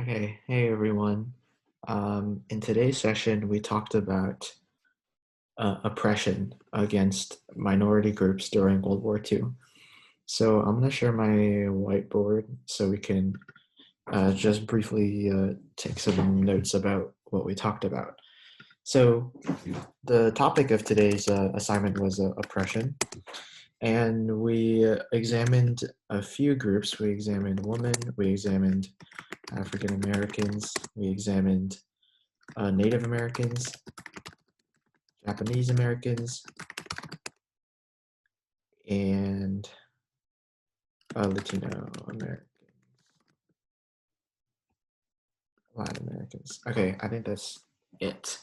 Okay, hey everyone. In today's session, we talked about oppression against minority groups during World War II. So I'm going to share my whiteboard so we can just briefly take some notes about what we talked about. So the topic of today's assignment was oppression, and we examined a few groups. We examined women, we examined African Americans, we examined Native Americans, Japanese Americans, and Latino Americans, Latin Americans. Okay, I think that's it.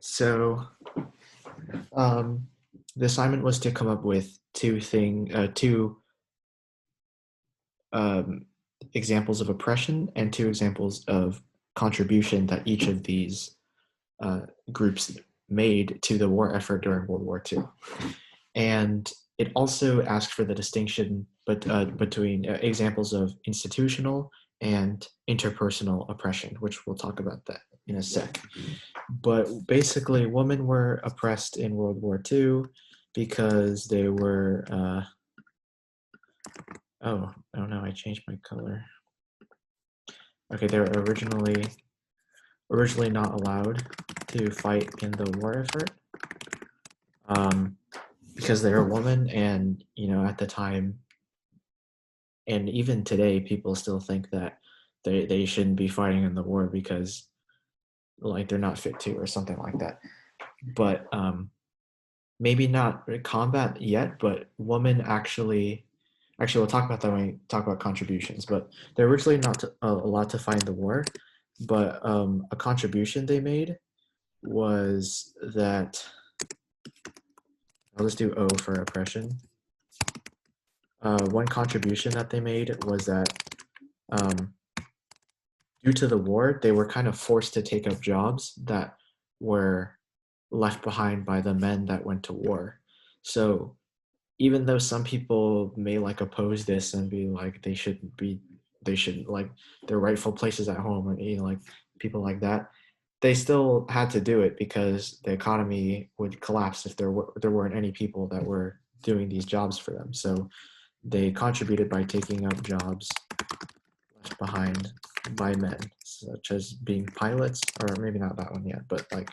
So um, the assignment was to come up with two um, examples of oppression and two examples of contribution that each of these uh, groups made to the war effort during World War II. And it also asked for the distinction between examples of institutional and interpersonal oppression, which we'll talk about that in a sec. But basically, women were oppressed in World War II because they were, oh no, I changed my color. Okay, they were originally not allowed to fight in the war effort. Because they're a woman, and at the time, and even today, people still think that they shouldn't be fighting in the war because like they're not fit to or something like that. But maybe not combat yet, but women actually we'll talk about that when we talk about contributions. But they're originally not allowed to fight in the war, but a contribution they made was that, I'll just do O for oppression. One contribution that they made was that um, due to the war, they were kind of forced to take up jobs that were left behind by the men that went to war. So even though some people may like oppose this and be like they shouldn't like their rightful places at home, or like people like that, they still had to do it because the economy would collapse if there weren't any people that were doing these jobs for them. So they contributed by taking up jobs left behind by men, such as being pilots, or maybe not that one yet, but like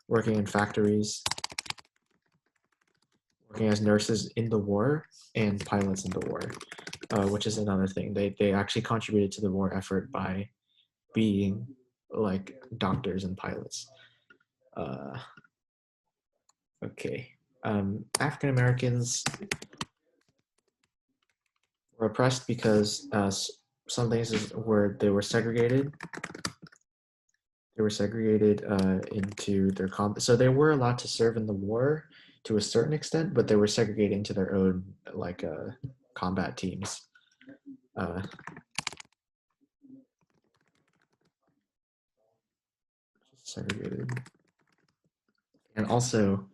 working in factories, working as nurses in the war, and pilots in the war, which is another thing. They actually contributed to the war effort by being like doctors and pilots. Uh, okay. African Americans were oppressed because some things where they were segregated. They were segregated into their so they were allowed to serve in the war to a certain extent, but they were segregated into their own like combat teams. Uh, segregated, and also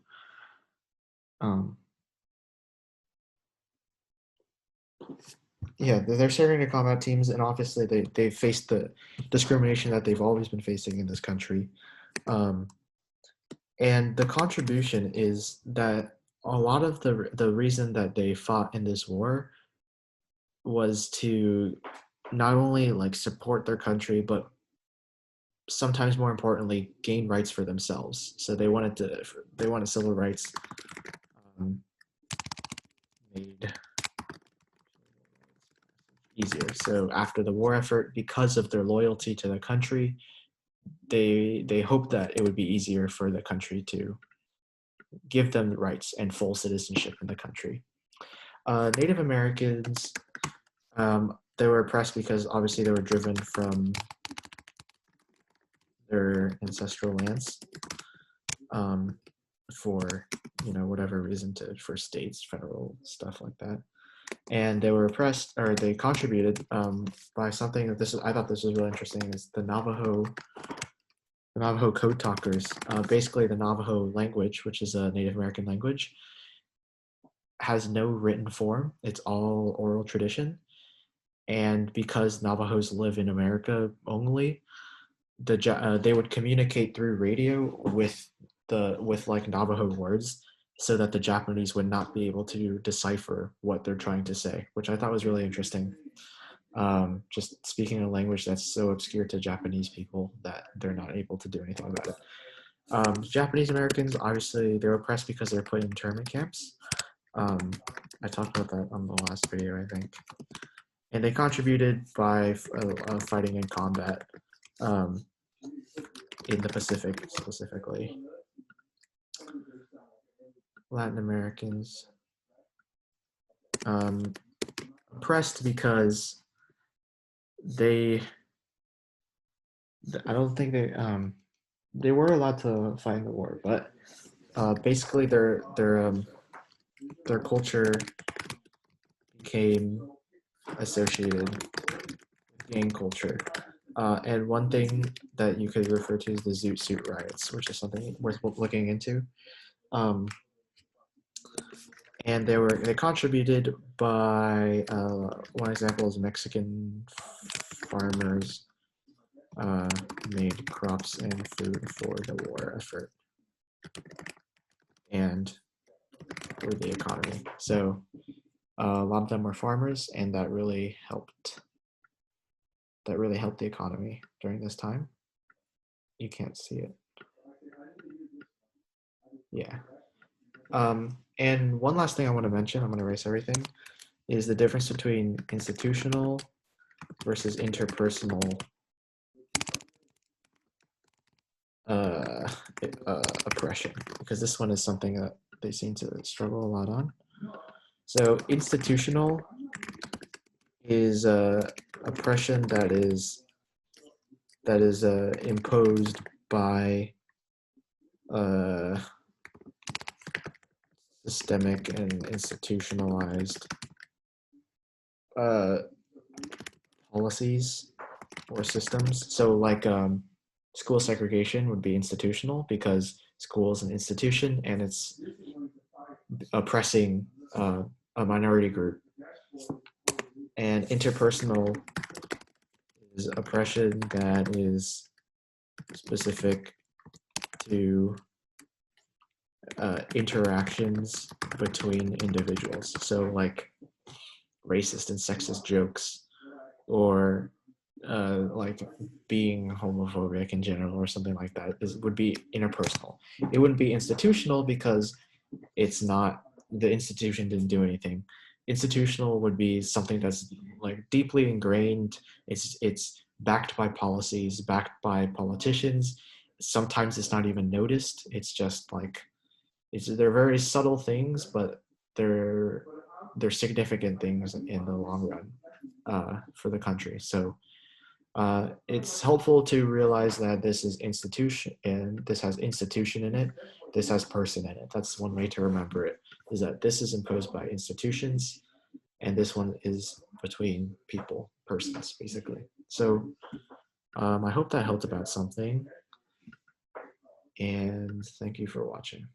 um, yeah, they're segregated combat teams, and obviously they faced the discrimination that they've always been facing in this country. Um, and the contribution is that a lot of the reason that they fought in this war was to not only like support their country, but sometimes more importantly, gain rights for themselves. So they wanted civil rights um, made easier. So after the war effort, because of their loyalty to the country, they hoped that it would be easier for the country to give them rights and full citizenship in the country. Native Americans, they were oppressed because obviously they were driven from their ancestral lands for whatever reason, for states, federal stuff like that. And they were oppressed, or they contributed by something that I thought this was really interesting, is the Navajo code talkers. Basically, the Navajo language, which is a Native American language, has no written form. It's all oral tradition. and because Navajos live in America only, they would communicate through radio with like Navajo words, so that the Japanese would not be able to decipher what they're trying to say, which I thought was really interesting. Just speaking a language that's so obscure to Japanese people that they're not able to do anything about it. Japanese Americans, obviously, they're oppressed because they're put in internment camps. I talked about that on the last video, I think. And they contributed by fighting in combat in the Pacific specifically. Latin Americans, oppressed because I don't think they were allowed to fight in the war, but basically their culture became associated with gang culture. And one thing that you could refer to is the Zoot Suit riots, which is something worth looking into. And they contributed by one example is Mexican farmers made crops and food for the war effort and for the economy. So a lot of them were farmers, and that really helped. That really helped the economy during this time. You can't see it. Yeah. And one last thing I want to mention, I'm going to erase everything, is the difference between institutional versus interpersonal oppression, because this one is something that they seem to struggle a lot on. So institutional is oppression that is imposed by systemic and institutionalized policies or systems. So like school segregation would be institutional because school is an institution and it's oppressing a minority group. And interpersonal is oppression that is specific to interactions between individuals. So like racist and sexist jokes, or like being homophobic in general or something like that would be interpersonal. It wouldn't be institutional because it's not, the institution didn't do anything. Institutional would be something that's like deeply ingrained. It's backed by policies, backed by politicians. Sometimes it's not even noticed. It's just like they're very subtle things, but they're significant things in the long run for the country. So it's helpful to realize that this is institution, and this has institution in it. This has person in it. That's one way to remember it, is that this is imposed by institutions, and this one is between people, persons, basically. So I hope that helped about something, and thank you for watching.